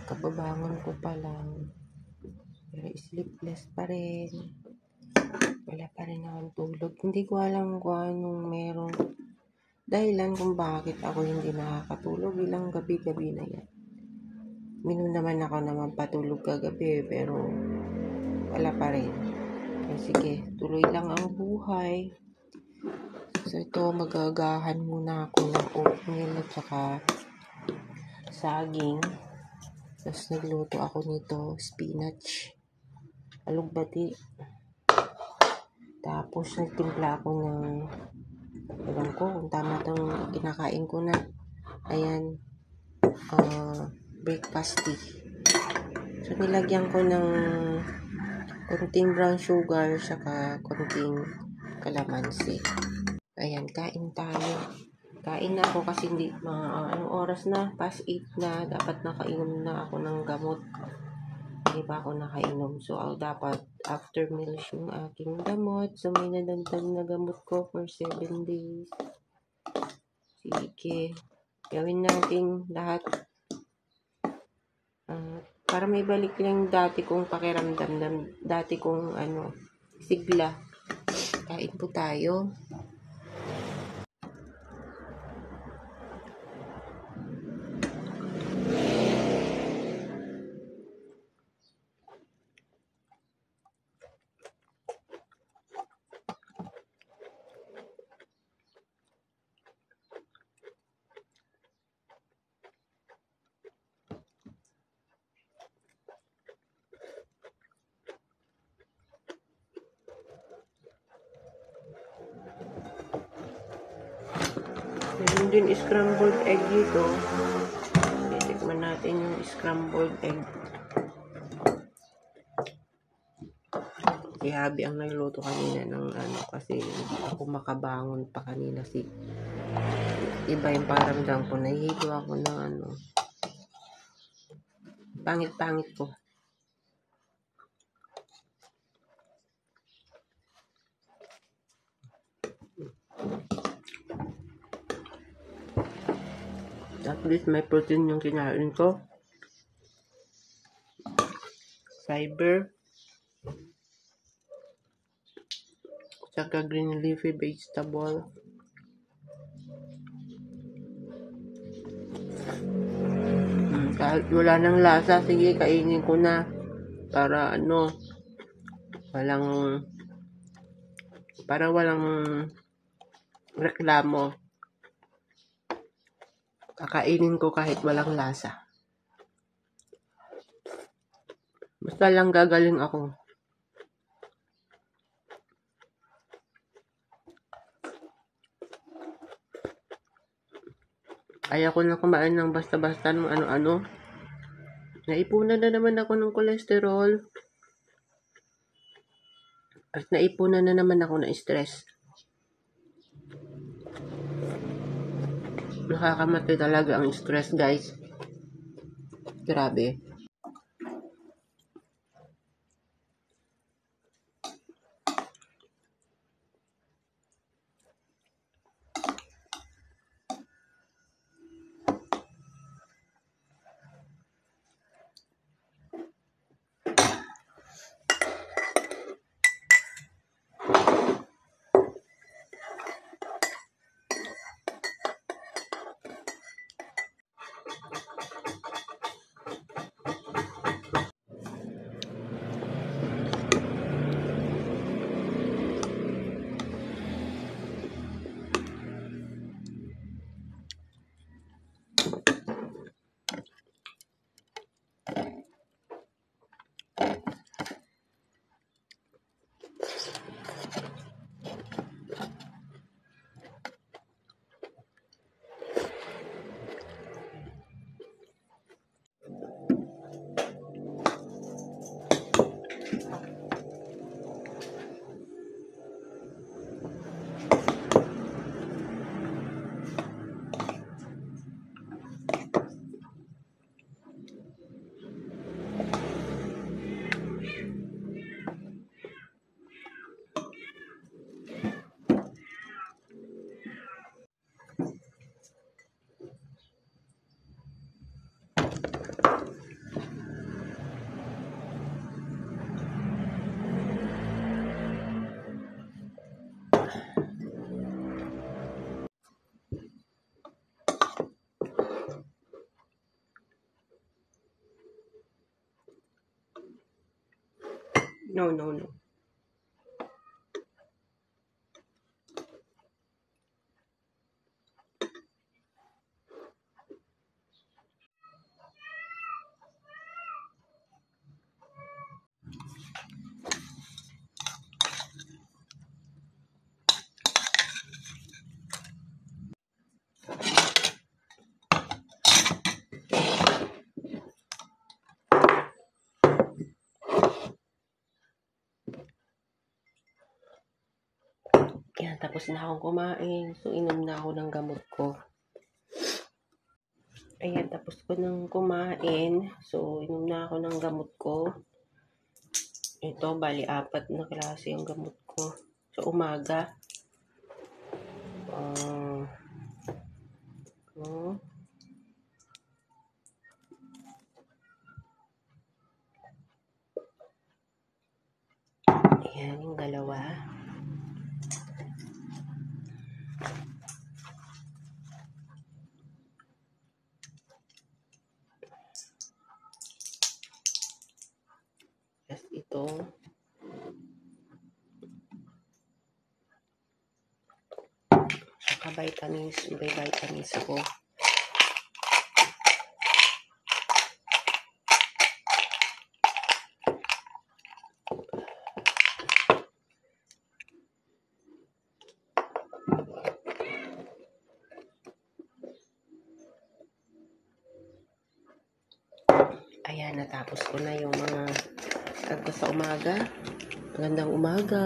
Kababangon ko pa lang. Pero sleepless pa rin. Wala pa rin akong tulog. Hindi ko alam kung anong merong dahilan kung bakit ako hindi nakakatulog. Ilang gabi-gabi na yan. Minum naman ako naman patulog kagabi pero wala pa rin. Sige, tuloy lang ang buhay. So ito, magagahan muna ako ng oatmeal at saka saging. Tapos nagluto ako nito, spinach, alugbati. Tapos nagtimpla ako ng, alam ko kung tama itong kinakain ko na. Ayan, breakfast tea. So nilagyan ko ng konting brown sugar saka konting kalamansi. Ayan, kain tayo. Kain na ako kasi hindi, anong oras na? Past 8 na. Dapat nakainom na ako ng gamot. Hindi pa ako nakainom. So, dapat after meals yung aking gamot. So, may nadagdag na gamot ko for 7 days. Sige. Gawin natin lahat. Para may balik lang dati kong pakiramdam. Dati kong sigla. Kain po tayo. Meron din scrambled egg dito. Titikman natin yung scrambled egg. Si Habi ang nagluto kanina ng kasi hindi ako makabangon pa kanina. Iba yung paramdam ko. Nahihilo ako ng pangit-pangit ko. At least may protein yung kinain ko. Fiber. Saka green leafy vegetable. Kahit wala ng lasa, sige, kainin ko na. Para walang reklamo. Kakainin ko kahit walang lasa. Basta lang gagaling ako. Ayaw ko na kumain ng basta-basta ng ano-ano. Naipunan na naman ako ng cholesterol. At naipunan na naman ako ng stress. Nakakamatay talaga ang stress, guys. Grabe. No, no, no. Yan, tapos na akong kumain. So, inom na ako ng gamot ko. Ayan, tapos ko nang kumain. So, inom na ako ng gamot ko. Ito, bali, 4 na klase yung gamot ko. So, umaga. Ayan, yung dalawa. Tapos ito. Saka vitamins. May vitamins ako. Ayan, natapos ko na yung mga ko sa umaga. Magandang umaga.